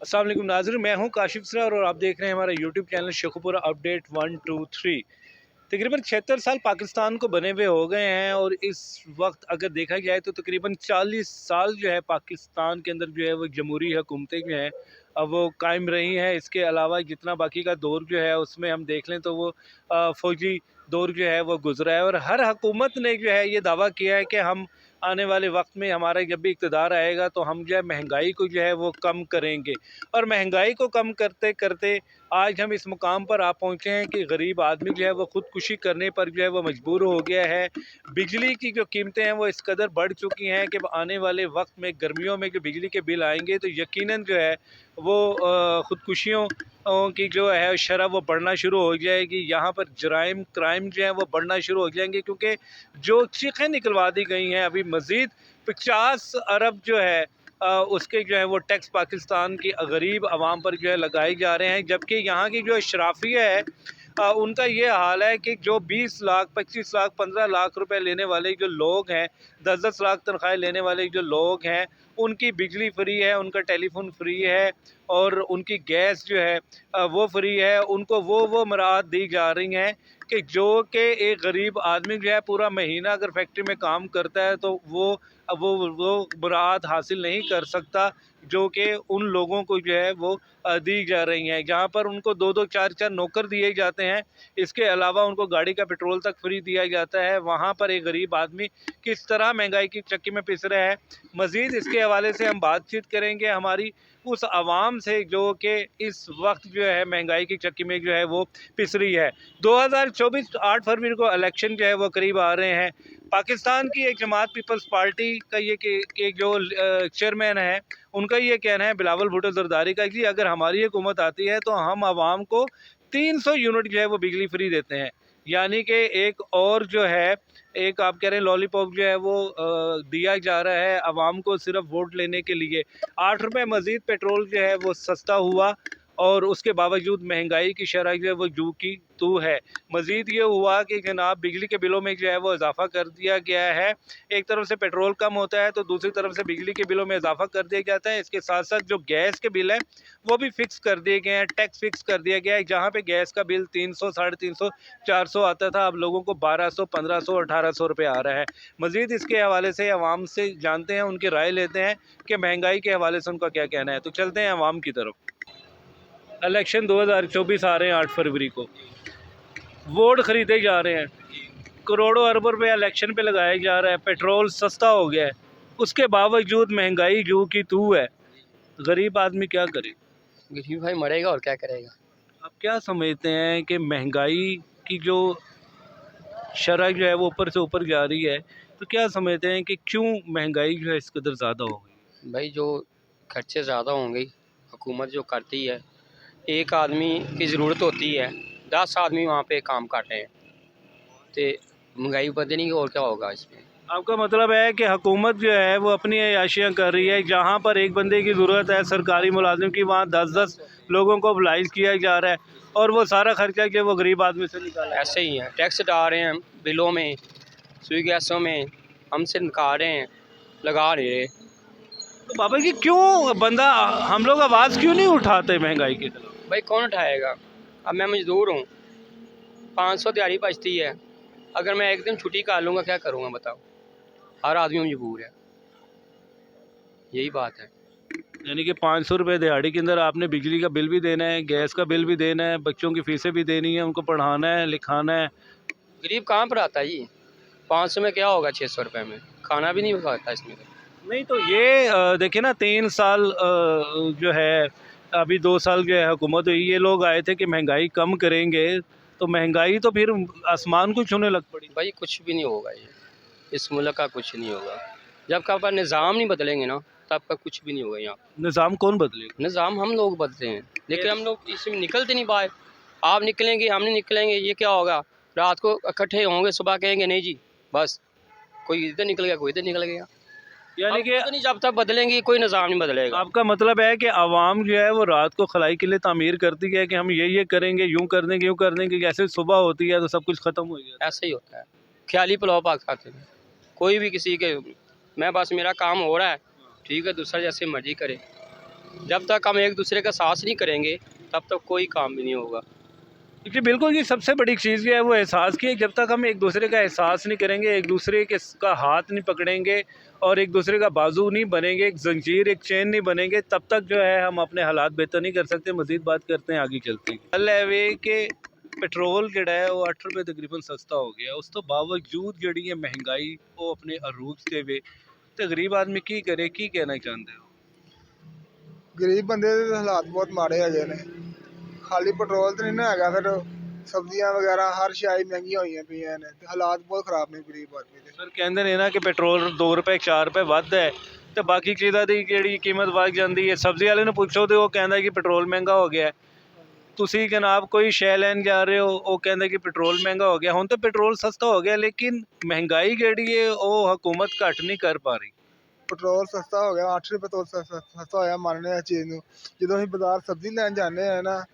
अस्सलाम वालेकुम नाज़रीन, मैं हूं काशिफ सरार और आप देख रहे हैं हमारा यूट्यूब चैनल शेखुपुरा अपडेट 123। तकरीबन 76 साल पाकिस्तान को बने हुए हो गए हैं और इस वक्त अगर देखा जाए तो तकरीबन 40 साल जो है पाकिस्तान के अंदर जो है वो जमहूरी हुकूमतें जो हैं अब वो कायम रही हैं। इसके अलावा जितना बाकी का दौर जो है उसमें हम देख लें तो वो फ़ौजी दौर जो है वो गुजरा है और हर हुकूमत ने जो है ये दावा किया है कि हम आने वाले वक्त में हमारा जब भी इक़्तिदार आएगा तो हम जो है महंगाई को जो है वो कम करेंगे। और महंगाई को कम करते करते आज हम इस मुकाम पर आ पहुँचे हैं कि गरीब आदमी जो है वो ख़ुदकुशी करने पर जो है वो मजबूर हो गया है। बिजली की जो कीमतें हैं वो इस कदर बढ़ चुकी हैं कि आने वाले वक्त में गर्मियों में जो बिजली के बिल आएंगे तो यकीनन जो है वो ख़ुदकुशियों की जो है शरह वो बढ़ना शुरू हो जाएगी। यहाँ पर जराइम क्राइम जो है वो बढ़ना शुरू हो जाएंगे क्योंकि जो चीखें निकलवा दी गई हैं अभी मज़ीद 50 अरब जो है उसके जो है वो टैक्स पाकिस्तान की गरीब आवाम पर जो है लगाए जा रहे हैं। जबकि यहाँ की जो अशराफिया है उनका ये हाल है कि जो 20 लाख 25 लाख 15 लाख रुपए लेने वाले जो लोग हैं, 10-10 लाख तनख्वाहें लेने वाले जो लोग हैं, उनकी बिजली फ्री है, उनका टेलीफोन फ्री है और उनकी गैस जो है वो फ्री है। उनको वो मराहत दी जा रही हैं कि जो कि एक गरीब आदमी जो है पूरा महीना अगर फैक्ट्री में काम करता है तो वो मुराद हासिल नहीं कर सकता जो कि उन लोगों को जो है वो दी जा रही हैं। जहाँ पर उनको 2-2 4-4 नौकर दिए जाते हैं, इसके अलावा उनको गाड़ी का पेट्रोल तक फ्री दिया जाता है। वहाँ पर एक गरीब आदमी किस तरह महंगाई की चक्की में पिस रहा है। मज़ीद इसके हवाले से हम बातचीत करेंगे हमारी उस आवाम से जो कि इस वक्त जो है महंगाई की चक्की में जो है वो पिस रही है। 2024 8 फरवरी को इलेक्शन जो है वो करीब आ रहे हैं। पाकिस्तान की एक जमात पीपल्स पार्टी का ये कि जो चेयरमैन है उनका ये कहना है बिलावल भुट्टो जरदारी का कि अगर हमारी हुकूमत आती है तो हम आवाम को 300 यूनिट जो है वो बिजली फ्री देते हैं। यानी कि एक और जो है एक आप कह रहे हैं लॉलीपॉप जो है वो दिया जा रहा है आवाम को सिर्फ वोट लेने के लिए। 8 रुपये मज़ीद पेट्रोल जो है वो सस्ता हुआ और उसके बावजूद महंगाई की शरह जो है वो जू की तू है। मज़ीद ये हुआ कि जनाब बिजली के बिलों में जो है वो इजाफ़ा कर दिया गया है। एक तरफ से पेट्रोल कम होता है तो दूसरी तरफ से बिजली के बिलों में इजाफ़ा कर दिया जाता है। इसके साथ साथ जो गैस के बिल हैं वो भी फ़िक्स कर दिए गए हैं, टैक्स फ़िक्स कर दिया गया है। जहाँ पे गैस का बिल 300 साढ़े 300 400 आता था, अब लोगों को 1200 1500 1800 रुपये आ रहा है। मज़ीद इसके हवाले से आवाम से जानते हैं, उनकी राय लेते हैं कि महंगाई के हवाले से उनका क्या कहना है। तो चलते हैं आवाम की तरफ। इलेक्शन 2024 आ रहे हैं 8 फरवरी को, वोट ख़रीदे जा रहे हैं, करोड़ों अरबों रुपये इलेक्शन पे लगाया जा रहा है, पेट्रोल सस्ता हो गया है, उसके बावजूद महंगाई जू की तू है। गरीब आदमी क्या करे? गरीब भाई मरेगा और क्या करेगा। आप क्या समझते हैं कि महंगाई की जो शरह जो है वो ऊपर से ऊपर जा रही है, तो क्या समझते हैं कि क्यों महंगाई जो है इस कदर ज़्यादा हो गई? भाई जो खर्चे ज़्यादा होंगे, हुकूमत जो करती है, एक आदमी की ज़रूरत होती है, 10 आदमी वहाँ पे काम कर रहे हैं, तो महंगाई बढ़ेगी और क्या होगा इसमें। आपका मतलब है कि हुकूमत जो है वो अपनी अयाशियाँ कर रही है, जहाँ पर एक बंदे की ज़रूरत है सरकारी मुलाजिम की, वहाँ 10-10 लोगों को अप्लाइज किया जा रहा है और वो सारा खर्चा जो वो गरीब आदमी से निकाला। ऐसे ही है, टैक्स डाल रहे हैं बिलों में, सुई गैसों में, हमसे निकाल रहे हैं, लगा नहीं रहे। तो बाबा जी क्यों बंदा हम लोग आवाज़ क्यों नहीं उठाते महंगाई के खिलाफ? भाई कौन उठाएगा। अब मैं मजदूर हूँ, 500 दिहाड़ी बचती है, अगर मैं एक दिन छुट्टी कर लूँगा क्या करूँगा बताओ। हर आदमी मजबूर है, यही बात है। यानी कि 500 रुपये दिहाड़ी के अंदर आपने बिजली का बिल भी देना है, गैस का बिल भी देना है, बच्चों की फ़ीसें भी देनी है, उनको पढ़ाना है लिखाना है। गरीब कहाँ पर आता है जी। 500 में क्या होगा, 600 रुपये में खाना भी नहीं खाता इसमें। नहीं तो ये देखिए ना 3 साल जो है अभी 2 साल जो है हुकूमत हुई, ये लोग आए थे कि महंगाई कम करेंगे, तो महंगाई तो फिर आसमान को छूने लग पड़ी। भाई कुछ भी नहीं होगा, ये इस मुल्क का कुछ नहीं होगा जब का पर निज़ाम नहीं बदलेंगे ना, तब का कुछ भी नहीं होगा। यहाँ निज़ाम कौन बदलेगा? निज़ाम हम लोग बदलते हैं, लेकिन हम लोग इसमें निकलते नहीं बाहर। आप निकलेंगे हम नहीं निकलेंगे, ये क्या होगा। रात को इकट्ठे होंगे, सुबह कहेंगे नहीं जी बस, कोई इधर निकल गया कोई इधर निकल गया। यानी कि नहीं, जब तक बदलेंगे कोई निज़ाम नहीं बदलेगा। आपका मतलब है कि आवाम जो है वो रात को खलाई के लिए तामीर करती है कि हम ये करेंगे, यूँ कर देंगे, यूँ कर देंगे, जैसे सुबह होती है तो सब कुछ ख़त्म हो जाता है। ऐसे ही होता है, ख्याली पुलाव पाक खाते हैं। कोई भी किसी के, मैं बस मेरा काम हो रहा है ठीक है, दूसरा जैसे मर्जी करे। जब तक हम एक दूसरे का साथ नहीं करेंगे तब तक कोई काम भी नहीं होगा। जी बिल्कुल, ये सबसे बड़ी चीज़ जो है वो एहसास की है। जब तक हम एक दूसरे का एहसास नहीं करेंगे, एक दूसरे के का हाथ नहीं पकड़ेंगे और एक दूसरे का बाजू नहीं बनेंगे, एक जंजीर एक चेन नहीं बनेंगे, तब तक जो है हम अपने हालात बेहतर नहीं कर सकते। मज़ीद बात करते हैं आगे चलते हैं। गल है वे कि पेट्रोल जिहड़ा है वो 8 रुपये तकरीबन सस्ता हो गया। उस तो बावजूद जिहड़ी है महंगाई वो अपने अरूज ते वे ते गरीब आदमी की करे, की कहना चाहते हो? गरीब बंदे ਦੇ ਹਾਲਾਤ ਬਹੁਤ ਮਾੜੇ ਹੈਗੇ ਨੇ। ਖਾਲੀ ਪੈਟਰੋਲ ਤੇ ਨਹੀਂ ਨਾ ਹੈਗਾ, ਫਿਰ ਸਬਜ਼ੀਆਂ ਵਗੈਰਾ ਹਰ ਸ਼ੈ ਮਹਿੰਗੀਆਂ ਹੋਈਆਂ ਪਈਆਂ ਨੇ ਤੇ ਹਾਲਾਤ ਬਹੁਤ ਖਰਾਬ ਨੇ ਗਰੀਬ ਆਦਮੀ ਦੇ। ਸਰ ਕਹਿੰਦੇ ਨੇ ਨਾ ਕਿ ਪੈਟਰੋਲ 2 ਰੁਪਏ 4 ਰੁਪਏ ਵੱਧ ਹੈ ਤੇ ਬਾਕੀ ਚੀਜ਼ਾਂ ਦੀ ਜਿਹੜੀ ਕੀਮਤ ਵੱਧ ਜਾਂਦੀ ਹੈ। ਸਬਜ਼ੀ ਵਾਲੇ ਨੂੰ ਪੁੱਛੋ ਤੇ ਉਹ ਕਹਿੰਦਾ ਕਿ ਪੈਟਰੋਲ ਮਹਿੰਗਾ ਹੋ ਗਿਆ ਹੈ। ਤੁਸੀਂ ਜਨਾਬ ਕੋਈ ਸ਼ੈ ਲੈਣ ਜਾ ਰਹੇ ਹੋ, ਉਹ ਕਹਿੰਦੇ ਕਿ ਪੈਟਰੋਲ ਮਹਿੰਗਾ ਹੋ ਗਿਆ। ਹੁਣ ਤਾਂ ਪੈਟਰੋਲ ਸਸਤਾ ਹੋ ਗਿਆ ਲੇਕਿਨ ਮਹਿੰਗਾਈ ਜਿਹੜੀ ਹੈ ਉਹ ਹਕੂਮਤ ਘੱਟ ਨਹੀਂ ਕਰ ਪਾ ਰਹੀ। ਪੈਟਰੋਲ ਸਸਤਾ ਹੋ ਗਿਆ, 8 ਰੁਪਏ ਤੋਂ ਸਸਤਾ ਹੋਇਆ, ਮੰਨਦੇ ਹਾਂ ਇਸ ਚੀਜ਼ ਨੂੰ। ਜਦੋਂ ਅਸੀਂ ਬਾਜ਼ਾਰ ਸਬਜ਼ੀ ਲੈਣ ਜਾਂਦੇ ਹਾਂ ਨਾ,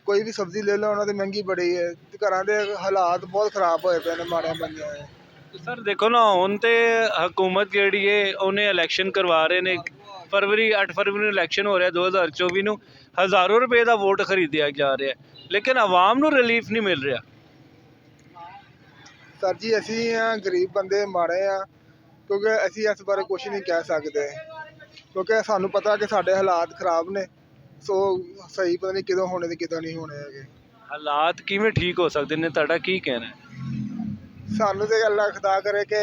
ਕੋਈ ਵੀ ਸਬਜ਼ੀ ਲੈ ਲਓ ਉਹਨਾਂ ਦੀ ਮਹਿੰਗੀ ਬੜੀ ਹੈ ਤੇ ਘਰਾਂ ਦੇ ਹਾਲਾਤ ਬਹੁਤ ਖਰਾਬ ਹੋਏ ਪਏ ਨੇ, ਮਾੜੇ ਬੰਦਿਆਂ ਦੇ। ਸਰ ਦੇਖੋ ਨਾ, ਹੁਣ ਤੇ ਹਕੂਮਤ ਜਿਹੜੀ ਹੈ ਉਹਨੇ ਇਲੈਕਸ਼ਨ ਕਰਵਾ ਰਹੇ ਨੇ। 8 ਫਰਵਰੀ ਨੂੰ ਇਲੈਕਸ਼ਨ ਹੋ ਰਿਹਾ 2024 ਨੂੰ। ਹਜ਼ਾਰਾਂ ਰੁਪਏ ਦਾ ਵੋਟ ਖਰੀਦਿਆ ਜਾ ਰਿਹਾ ਲੇਕਿਨ ਆਵਾਮ ਨੂੰ ਰਿਲੀਫ ਨਹੀਂ ਮਿਲ ਰਿਹਾ। ਸਰ ਜੀ ਅਸੀਂ ਆ ਗਰੀਬ ਬੰਦੇ ਮਾੜੇ ਆ, ਕਿਉਂਕਿ ਅਸੀਂ ਇਸ ਬਾਰੇ ਕੁਝ ਨਹੀਂ ਕਹਿ ਸਕਦੇ, ਕਿਉਂਕਿ ਸਾਨੂੰ ਪਤਾ ਕਿ ਸਾਡੇ ਹਾਲਾਤ ਖਰਾਬ ਨੇ। ਸੋ ਸਹੀ ਪਤਾ ਨਹੀਂ ਕਦੋਂ ਹੋਣੇ ਤੇ ਕਦੋਂ ਨਹੀਂ ਹੋਣੇ ਹੈਗੇ। ਹਾਲਾਤ ਕਿਵੇਂ ਠੀਕ ਹੋ ਸਕਦੇ ਨੇ, ਤੁਹਾਡਾ ਕੀ ਕਹਿਣਾ ਹੈ? ਸਾਨੂੰ ਤੇ ਅੱਲਾ ਖੁਦਾ ਕਰੇ ਕਿ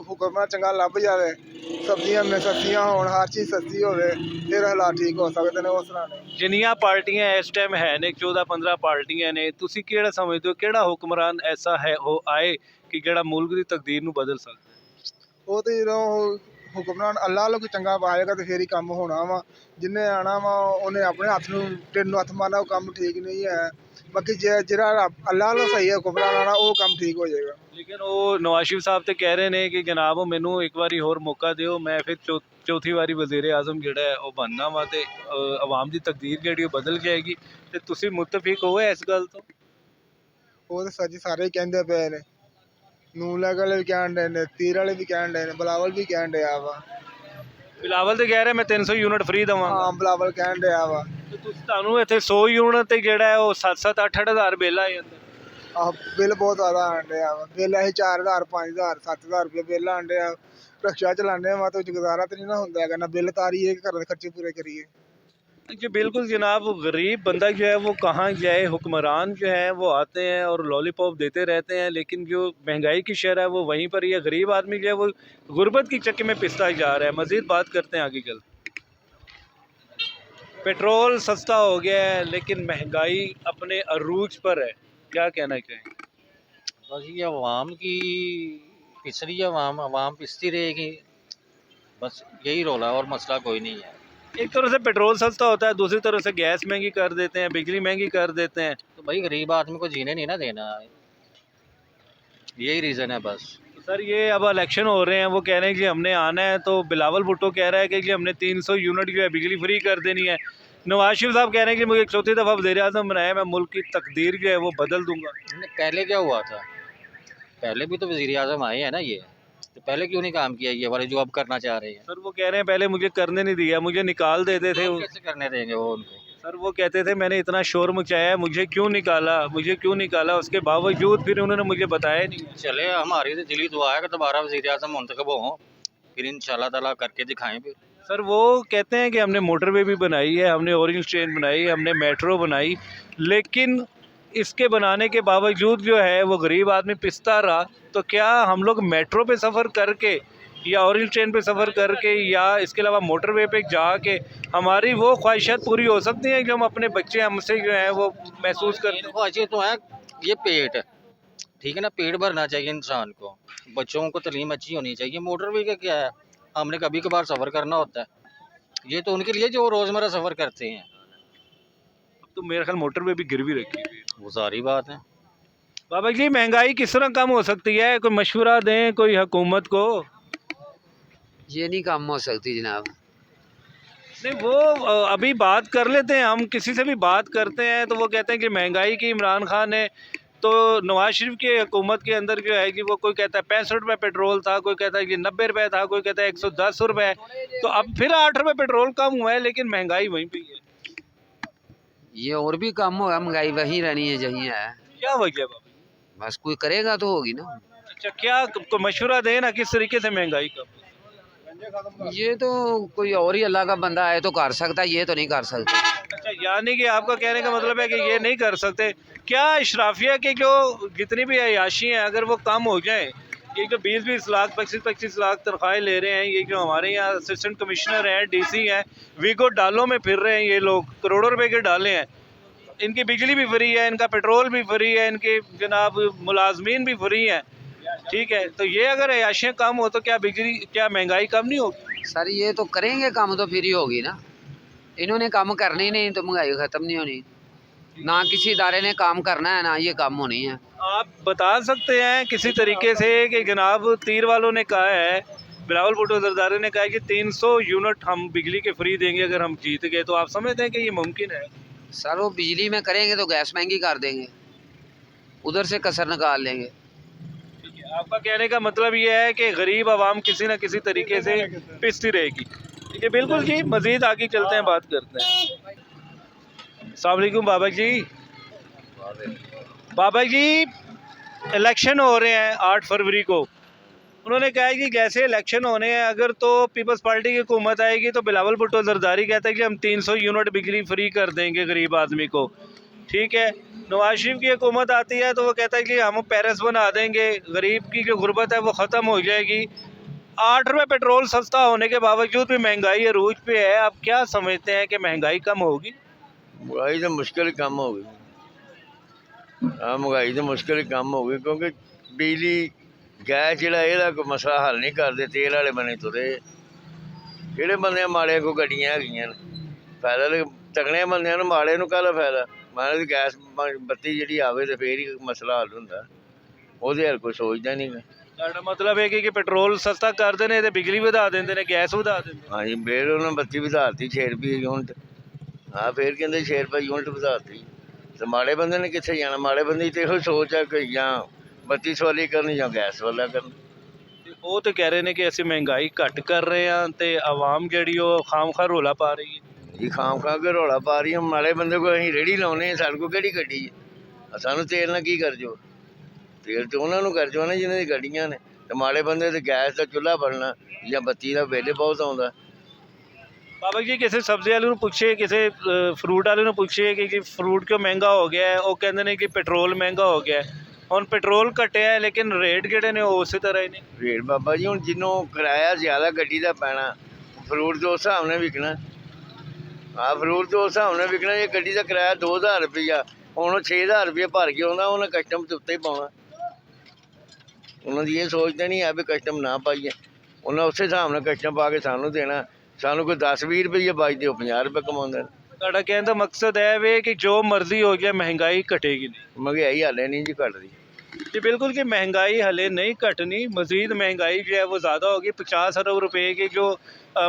ਹੁਕਮ ਚੰਗਾ ਲੱਭ ਜਾਵੇ, ਸਬਜ਼ੀਆਂ ਸਸਤੀਆਂ ਹੋਣ, ਹਰ ਚੀਜ਼ ਸਸਤੀ ਹੋਵੇ, ਫਿਰ ਹਾਲਾਤ ਠੀਕ ਹੋ ਸਕਦੇ ਨੇ। ਉਸ ਤਰ੍ਹਾਂ ਨਹੀਂ। ਜਿੰਨੀਆਂ ਪਾਰਟੀਆਂ ਇਸ ਟਾਈਮ ਹੈ ਨੇ 14-15 ਪਾਰਟੀਆਂ ਨੇ, ਤੁਸੀਂ ਕਿਹੜਾ ਸਮਝਦੇ ਹੋ ਕਿਹੜਾ ਹੁਕਮਰਾਨ ਐਸਾ ਹੈ ਉਹ ਆਏ ਕਿ ਜਿਹੜਾ ਮੁਲਕ ਦੀ ਤਕਦੀਰ ਨੂੰ ਬਦਲ ਸਕਦਾ? ਉਹ ਤੇ ਜਦੋਂ ਹੁਕਮਰਾਨ ਅੱਲਾ ਵੱਲੋਂ ਕੋਈ ਚੰਗਾ ਪਾਏਗਾ ਤੇ ਫੇਰ ਹੀ ਕੰਮ ਹੋਣਾ ਵਾ। ਜਿਹਨੇ ਆਉਣਾ ਵਾ ਉਹਨੇ ਆਪਣੇ ਹੱਥ ਨੂੰ ਢਿੱਡ ਨੂੰ ਹੱਥ ਮਾਰਨਾ, ਉਹ ਕੰਮ ਠੀਕ ਨਹੀਂ ਹੈ। ਬਾਕੀ ਜਿਹੜਾ ਅੱਲਾ ਵੱਲੋਂ ਸਹੀ ਹੈ ਹੁਕਮਰਾਨ ਆਉਣਾ, ਉਹ ਕੰਮ ਠੀਕ ਹੋ ਜਾਏਗਾ। ਲੇਕਿਨ ਉਹ ਨਵਾਜ਼ ਸ਼ਰੀਫ ਸਾਹਿਬ ਤੇ ਕਹਿ ਰਹੇ ਨੇ ਕਿ ਜਨਾਬ ਮੈਨੂੰ ਇੱਕ ਵਾਰੀ ਹੋਰ ਮੌਕਾ ਦਿਓ, ਮੈਂ ਫਿਰ ਚੌਥੀ ਵਾਰੀ ਵਜ਼ੀਰ ਆਜ਼ਮ ਜਿਹੜਾ ਹੈ ਉਹ ਬਣਨਾ ਵਾ ਤੇ ਆਵਾਮ ਦੀ ਤਕਦੀਰ ਜਿਹੜੀ ਉਹ ਬਦਲ ਜਾਏਗੀ। ਤੇ ਤੁਸੀਂ ਮੁਤਫਿਕ ਹੋ ਇਸ ਗੱਲ ਤੋਂ? ਉਹ ਤਾਂ ਸੱਚ ਸਾਰੇ ਕਹਿੰਦੇ ਪਏ ਨੇ, ਨੂਨ ਲੀਗ ਵਾਲੇ ਵੀ ਕਹਿਣ ਡਏ ਨੇ, ਤੀਰ ਵਾਲੇ ਵੀ ਕਹਿਣ ਡਏ ਨੇ, ਬਿਲਾਵਲ ਵੀ ਕਹਿਣ ਡਿਆ ਵਾ। ਬਿਲਾਵਲ ਤੇ ਕਹਿ ਰਿਹਾ ਮੈਂ 300 ਯੂਨਿਟ ਫ੍ਰੀ ਦੇਵਾਂਗਾ। ਹਾਂ, ਬਿਲਾਵਲ ਕਹਿਣ ਡਿਆ ਵਾ। ਤੇ ਤੁਹਾਨੂੰ ਇੱਥੇ 100 ਯੂਨਿਟ ਤੇ ਜਿਹੜਾ ਹੈ ਉਹ 7-7 8-8 ਹਜ਼ਾਰ ਬਿੱਲ ਆ ਜਾਂਦਾ। ਆਹ ਬਿੱਲ ਬਹੁਤ ਜ਼ਿਆਦਾ ਆਉਣ ਡਿਆ ਵਾ। ਬਿੱਲ ਅਸੀਂ 4000 5000 7000 ਰੁਪਏ ਬਿੱਲ ਆਉਣ ਡਿਆ। ਰਿਕਸ਼ਾ ਚਲਾਉਂਦੇ ਵਾ ਤੇ ਗੁਜ਼ਾਰਾ ਤੇ ਨਹੀਂ ਨਾ ਹੁੰਦਾ ਹੈਗਾ, ਨਾ ਬਿੱਲ ਤਾਰੀਏ ਘਰ ਦੇ ਖਰਚੇ पूरे करिए। जी बिल्कुल जनाब, गरीब बंदा जो है वो कहाँ जाए। हुक्मरान जो है वो आते हैं और लॉलीपॉप देते रहते हैं, लेकिन जो महंगाई की शरह है वो वहीं पर ही है। गरीब आदमी जो है वो गुर्बत की चक्के में पिसता जा रहा है। मज़ीद बात करते हैं आगे चल। पेट्रोल सस्ता हो गया है लेकिन महंगाई अपने अरूज पर है, क्या कहना चाहेंगे? बस ये अवाम की पिस रही है, अवाम पिसती रहेगी, बस यही रोला और मसला कोई नहीं है। एक तरह से पेट्रोल सस्ता होता है, दूसरी तरफ से गैस महंगी कर देते हैं, बिजली महंगी कर देते हैं। तो भाई गरीब आदमी को जीने नहीं ना देना, यही रीज़न है बस। सर ये अब इलेक्शन हो रहे हैं, वो कह रहे हैं कि हमने आना है, तो बिलावल भुट्टो कह रहा है कि हमने 300 यूनिट जो है बिजली फ्री कर देनी है। नवाज शरीफ साहब कह रहे हैं कि मुझे चौथी दफ़ा वज़ीर आज़म बनाया, मैं मुल्क की तकदीर जो है वो बदल दूंगा। पहले क्या हुआ था, पहले भी तो वज़ीर आज़म आए हैं ना, ये तो पहले क्यों नहीं काम किया ये वाले जो अब करना चाह रहे हैं? सर वो कह रहे हैं पहले मुझे करने नहीं दिया, मुझे निकाल देते थे। कैसे करने देंगे वो उनको? सर वो कहते थे मैंने इतना शोर मचाया, मुझे क्यों निकाला, मुझे क्यों निकाला, उसके बावजूद फिर उन्होंने मुझे बताया नहीं। चले, हमारी तो दिली दुआ है कि दोबारा वज़ीर आज़म मुंतखब हों, फिर इंशाल्लाह ताला करके दिखाएं फिर। सर वो कहते हैं कि हमने मोटरवे भी बनाई है, हमने ऑरेंज ट्रेन बनाई, हमने मेट्रो बनाई, लेकिन इसके बनाने के बावजूद जो है वो गरीब आदमी पिसता रहा। तो क्या हम लोग मेट्रो पे सफ़र करके या ऑरेंज ट्रेन पे सफ़र करके या इसके अलावा मोटरवे पे जाके हमारी वो ख्वाहिशात पूरी हो सकती हैं जो हम अपने बच्चे हमसे जो है वो महसूस करते हैं? ख्वाहिशें तो है, ये पेट है, ठीक है ना, पेट भरना चाहिए इंसान को, बच्चों को तालीम अच्छी होनी चाहिए। मोटरवे का क्या है, हमने कभी कभार सफ़र करना होता है, ये तो उनके लिए जो रोज़मर्रा सफ़र करते हैं। तो मेरे ख्याल मोटरवे भी गिरवी रखी हुई है। वो सारी बात है। बाबा जी महंगाई किस तरह कम हो सकती है, कोई मशवरा दें कोई हुकूमत को। ये नहीं कम हो सकती जनाब। नहीं वो अभी बात कर लेते हैं, हम किसी से भी बात करते हैं तो वो कहते हैं कि महंगाई की इमरान खान ने तो नवाज शरीफ की हुकूमत के अंदर जो है कि वो कोई कहता है 65 रुपये पेट्रोल था, कोई कहता है कि 90 रुपये था, कोई कहता है 110 रुपये। तो अब फिर 8 रुपये पेट्रोल कम हुआ है, लेकिन महंगाई वहीं पे ही है। ये और भी कम होगा, महंगाई वहीं रहनी है जहीं है। क्या वजह बाबा? बस कोई करेगा तो होगी ना। अच्छा, क्या को मशवरा दें ना किस तरीके से महंगाई कम? ये तो कोई और ही अल्लाह का बंदा है तो कर सकता है, ये तो नहीं कर सकता। अच्छा, यानी कि आपका कहने का मतलब है कि ये नहीं कर सकते। क्या इशराफिया के जो जितनी भी अयाशी हैं अगर वो कम हो जाएं, ये जो 20-20 लाख 25-25 लाख तनख्वाहें ले रहे हैं, ये जो हमारे यहाँ असिस्टेंट कमिश्नर हैं, डीसी हैं, वीगो डालों में फिर रहे हैं, ये लोग करोड़ों रुपए के डाले हैं, इनकी बिजली भी फ्री है, इनका पेट्रोल भी फ्री है, इनके जनाब मुलाजमीन भी फ्री हैं, ठीक है, तो ये अगर अयाशियाँ कम हो तो क्या महंगाई कम नहीं होगी? सर ये तो करेंगे काम तो फिर ही होगी ना। इन्होंने काम करने ही नहीं तो महंगाई ख़त्म नहीं होनी। ना किसी इदारे ने काम करना है ना ये काम होनी है। आप बता सकते हैं किसी तरीके से कि जनाब तीर वालों ने कहा है, बिलावल भुट्टो जरदारी ने कहा है कि 300 यूनिट हम बिजली के फ्री देंगे अगर हम जीत गए, तो आप समझते हैं कि ये मुमकिन है? सर वो बिजली में करेंगे तो गैस महंगी कर देंगे, उधर से कसर निकाल लेंगे। ठीक है, आपका कहने का मतलब ये है कि गरीब आवाम किसी न किसी तरीके से पिसती रहेगी। ठीक है, बिल्कुल जी, मज़ीद आगे चलते हैं, बात करते हैं। अस्सलाम वालेकुम बाबा जी। बाबा जी, इलेक्शन हो रहे हैं 8 फरवरी को। उन्होंने कहा है कि जैसे इलेक्शन होने हैं, अगर तो पीपल्स पार्टी की हुकूमत आएगी तो बिलावल भुट्टो जरदारी कहता है कि हम 300 यूनिट बिजली फ्री कर देंगे गरीब आदमी को। ठीक है, नवाज शरीफ की हुकूमत आती है तो वो कहता है कि हम पेरिस बना देंगे, गरीब की जो गुर्बत है वो ख़त्म हो जाएगी। 8 रुपये पेट्रोल सस्ता होने के बावजूद भी महंगाई अरूज पे है। आप क्या समझते हैं कि महंगाई कम होगी? महंगाई तो मुश्किल ही कम होगी। हाँ, महंगाई तो मुश्किल ही कम होगी क्योंकि बिजली गैस ਜਿਹੜਾ ਇਹਦਾ ਕੋਈ ਮਸਲਾ ਹੱਲ ਨਹੀਂ ਕਰਦੇ। ਤੇਲ ਵਾਲੇ ਬਣੇ ਤੁਰੇ, ਜਿਹੜੇ ਬੰਦੇ ਮਾੜੇ ਕੋ ਗੱਡੀਆਂ ਹੈਗੀਆਂ ਨੇ, ਫਾਇਦਾ ਤਾਂ ਤਕੜੇ ਬੰਦਿਆਂ ਨੂੰ, ਮਾੜੇ ਨੂੰ ਕਾਹਦਾ ਫਾਇਦਾ? ਮਾੜੇ ਦੀ ਗੈਸ ਬੱਤੀ ਜਿਹੜੀ ਆਵੇ ਤੇ ਫੇਰ ਹੀ ਮਸਲਾ ਹੱਲ ਹੁੰਦਾ, ਉਹਦੇ ਹੱਲ ਕੋਈ ਸੋਚਦਾ ਨਹੀਂ ਗਾ। ਤੁਹਾਡਾ ਮਤਲਬ ਹੈ ਕਿ ਪੈਟਰੋਲ ਸਸਤਾ ਕਰਦੇ ਨੇ ਤੇ ਬਿਜਲੀ ਵਧਾ ਦਿੰਦੇ ਨੇ, ਗੈਸ ਵਧਾ ਦਿੰਦੇ ਨੇ। ਹਾਂਜੀ, ਫੇਰ ਉਹਨਾਂ ਬੱਤੀ ਵਧਾਤੀ 6 ਰੁਪਏ ਯੂਨਿਟ। ਹਾਂ, ਫੇਰ ਕਹਿੰਦੇ 6 ਰੁਪਏ ਯੂਨਿਟ ਵਧਾਤੀ, ਤੇ ਮਾੜੇ ਬੰਦੇ ਨੇ ਕਿੱਥੇ ਜਾਣਾ? ਮਾੜੇ ਬੰਦੇ ਦੀ ਤੇ ਇਹੋ ਸੋਚ ਹੈ ਕਿ ਜਾਂ ਬੱਤੀ ਸਵਾਲੀ ਕਰਨੀ ਜਾਂ ਗੈਸ ਵਾਲਾ ਕਰਨੀ। ਉਹ ਤੇ ਕਹਿ ਰਹੇ ਨੇ ਕਿ ਅਸੀਂ ਮਹਿੰਗਾਈ ਘੱਟ ਕਰ ਰਹੇ ਹਾਂ ਤੇ ਆਵਾਮ ਜਿਹੜੀ ਉਹ ਖਾਮਖਾ ਰੌਲਾ ਪਾ ਰਹੀ ਹੈ। ਜੀ ਖਾਮ ਖਾ ਕੇ ਰੌਲਾ ਪਾ ਰਹੀ। ਮਾੜੇ ਬੰਦੇ ਕੋਲ ਅਸੀਂ ਰੇਹੜੀ ਲਾਉਨੇ, ਸਾਡੇ ਕੋਲ ਕਿਹੜੀ ਗੱਡੀ ਹੈ? ਸਾਨੂੰ ਤੇਲ ਨਾਲ ਕੀ ਕਰ ਜੋ? ਤੇਲ ਤੇ ਉਹਨਾਂ ਨੂੰ ਕਰ ਜੋ ਨਾ ਜਿਹਨਾਂ ਦੀ ਗੱਡੀਆਂ ਨੇ। ਤੇ ਮਾੜੇ ਬੰਦੇ ਤੇ ਗੈਸ ਦਾ ਚੁੱਲ੍ਹਾ ਬਲਣਾ ਜਾਂ ਬੱਤੀ ਦਾ ਬਿੱਲ ਬਹੁਤ ਆਉਂਦਾ। ਬਾਬਾ ਜੀ, ਕਿਸੇ ਸਬਜ਼ੀ ਵਾਲੇ ਨੂੰ ਪੁੱਛੇ, ਕਿਸੇ ਫਰੂਟ ਵਾਲੇ ਨੂੰ ਪੁੱਛੇ ਕਿ ਫਰੂਟ ਕਿਉਂ ਮਹਿੰਗਾ ਹੋ ਗਿਆ ਹੈ, ਉਹ ਕਹਿੰਦੇ ਨੇ ਕਿ ਪੈਟਰੋਲ ਮਹਿੰਗਾ ਹੋ ਗਿਆ। ਹੁਣ ਪੈਟਰੋਲ ਘਟਿਆ ਹੈ ਲੇਕਿਨ ਰੇਟ ਜਿਹੜੇ ਨੇ ਉਹ ਉਸੇ ਤਰ੍ਹਾਂ ਹੀ ਨੇ। ਰੇਟ ਬਾਬਾ ਜੀ ਹੁਣ ਜਿਹਨੂੰ ਕਿਰਾਇਆ ਜ਼ਿਆਦਾ ਗੱਡੀ ਦਾ ਪੈਣਾ, ਫਰੂਟ ਦੇ ਉਸ ਹਿਸਾਬ ਨਾਲ ਵਿਕਣਾ। ਹਾਂ, ਫਰੂਟ ਦੇ ਉਸ ਹਿਸਾਬ ਨਾਲ ਵਿਕਣਾ। ਜੇ ਗੱਡੀ ਦਾ ਕਿਰਾਇਆ 2000 ਰੁਪਈਆ, ਹੁਣ ਉਹ 6000 ਰੁਪਏ ਭਰ ਕੇ ਆਉਂਦਾ, ਉਹਨੇ ਕਸਟਮ ਦੇ ਉੱਤੇ ਹੀ ਪਾਉਣਾ। ਉਹਨਾਂ ਦੀ ਇਹ ਸੋਚਦੇ ਨਹੀਂ ਹੈ ਵੀ ਕਸਟਮ ਨਾ ਪਾਈਏ, ਉਹਨਾਂ ਉਸੇ ਹਿਸਾਬ ਨਾਲ ਕਸਟਮ ਪਾ ਕੇ ਸਾਨੂੰ ਦੇਣਾ। ਸਾਨੂੰ ਕੋਈ 10-20 ਰੁਪਈਏ ਬਚਦੇ, ਉਹ 50 ਰੁਪਏ ਕਮਾਉਂਦੇ। ਤੁਹਾਡਾ ਕਹਿਣ ਦਾ ਮਕਸਦ ਹੈ ਵੇ ਕਿ ਜੋ ਮਰਜ਼ੀ ਹੋ ਜਾਏ ਮਹਿੰਗਾਈ ਘਟੇਗੀ ਨਹੀਂ। ਮਹਿੰਗਾਈ ਹਾਲੇ ਨਹੀਂ ਜੀ ਘਟਦੀ। जी बिल्कुल कि महंगाई हले नहीं घटनी, मज़ीद महंगाई जो है वो ज़्यादा होगी। 50 अरब रुपए के जो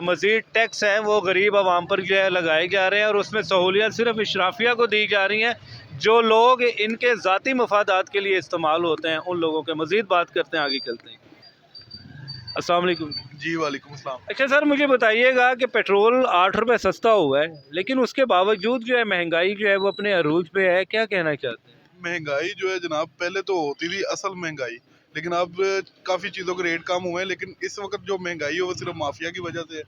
मज़ीद टैक्स हैं वो गरीब आवाम पर जो है लगाए जा रहे हैं और उसमें सहूलियत सिर्फ इशराफिया को दी जा रही हैं। जो लोग इनके ज़ाती मफादात के लिए इस्तेमाल होते हैं उन लोगों के मज़ीद बात करते हैं, आगे चलते हैं। अस्सलाम वालेकुम जी वालेकुम अस्सलाम। अच्छा सर, मुझे बताइएगा कि पेट्रोल 8 रुपये सस्ता हुआ है लेकिन उसके बावजूद जो है महंगाई जो है वो अपने अरूज पे है, क्या कहना चाहते हैं? महंगाई जो है जनाब पहले तो होती थी असल महंगाई, लेकिन अब काफ़ी चीज़ों के रेट कम हुए हैं। लेकिन इस वक्त जो महंगाई है वो सिर्फ माफिया की वजह से है।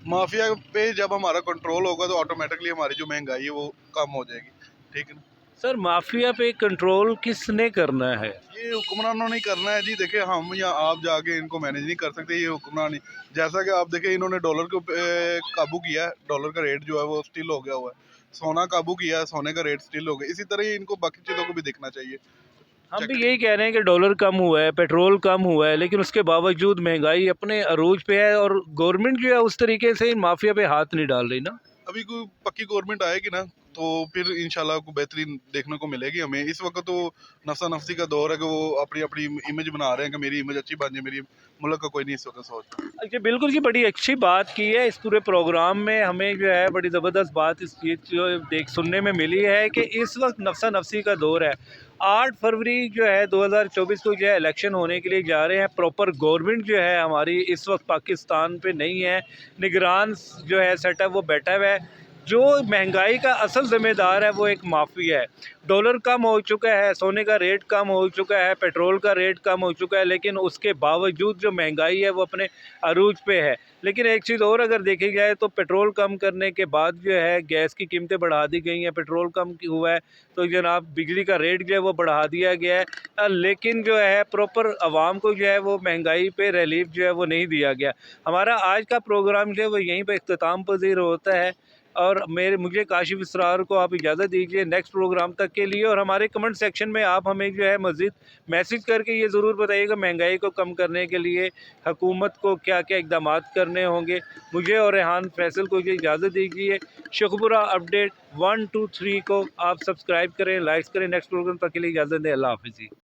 माफिया पे जब हमारा कंट्रोल होगा तो ऑटोमेटिकली हमारी जो महंगाई है वो कम हो जाएगी। ठीक है ना सर, माफिया पे कंट्रोल किसने करना है? ये हुक्मरानों ने करना है जी। देखिए, हम या आप जाके इनको मैनेज नहीं कर सकते, ये हुक्मरान ही। जैसा कि आप देखें, इन्होंने डॉलर को काबू किया है, डॉलर का रेट जो है वो स्टिल हो गया हुआ है। सोना काबू किया है, सोने का रेट स्टिल हो गया। इसी तरह ही इनको बाकी चीज़ों को भी देखना चाहिए। हम भी यही कह रहे हैं कि डॉलर कम हुआ है, पेट्रोल कम हुआ है, लेकिन उसके बावजूद महंगाई अपने अरूज पे है और गवर्नमेंट जो है उस तरीके से माफिया पे हाथ नहीं डाल रही ना। अभी कोई पक्की गवर्नमेंट आएगी ना तो फिर इंशाल्लाह को बेहतरीन देखने को मिलेगी हमें। इस वक्त तो नफ्सा नफ्सी का दौर है कि वो अपनी अपनी इमेज बना रहे हैं कि मेरी इमेज अच्छी बन जाए, मेरी मुल्क का कोई नहीं इस वक्त सोच रहा। अच्छा, बिल्कुल जी, बड़ी अच्छी बात की है। इस पूरे प्रोग्राम में हमें जो है बड़ी ज़बरदस्त बात इस चीज़ जो सुनने में मिली है कि इस वक्त नफ्सा नफ्सी का दौर है 8 फरवरी जो है 2024 को जो है इलेक्शन होने के लिए जा रहे हैं। प्रॉपर गवर्नमेंट जो है हमारी इस वक्त पाकिस्तान पे नहीं है। निगरान जो है सेटअप वो बैठा हुआ है। जो महंगाई का असल ज़िम्मेदार है वो एक माफिया है। डॉलर कम हो चुका है, सोने का रेट कम हो चुका है, पेट्रोल का रेट कम हो चुका है, लेकिन उसके बावजूद जो महंगाई है वो अपने अरूज पे है। लेकिन एक चीज़ और अगर देखी जाए तो पेट्रोल कम करने के बाद जो है गैस की कीमतें बढ़ा दी गई हैं। पेट्रोल कम हुआ है तो जनाब बिजली का रेट जो है वो बढ़ा दिया गया है, लेकिन जो है प्रॉपर आवाम को जो है वो महंगाई पे रिलीफ जो है वो नहीं दिया गया। हमारा आज का प्रोग्राम जो है वो यहीं पर इख्तिताम पजीर होता है और मुझे काशिफ इसरार को आप इजाज़त दीजिए नेक्स्ट प्रोग्राम तक के लिए। और हमारे कमेंट सेक्शन में आप हमें जो है मज़ीद मैसेज करके ये ज़रूर बताइएगा महंगाई को कम करने के लिए हुकूमत को क्या क्या इक़दाम करने होंगे। मुझे और रेहान फैसल को ये इजाज़त दीजिए। शेखुपुरा अपडेट 1 2 3 को आप सब्सक्राइब करें, लाइक करें। नेक्स्ट प्रोग्राम तक के लिए इजाज़त दें। अल्लाह हाफ़िज़।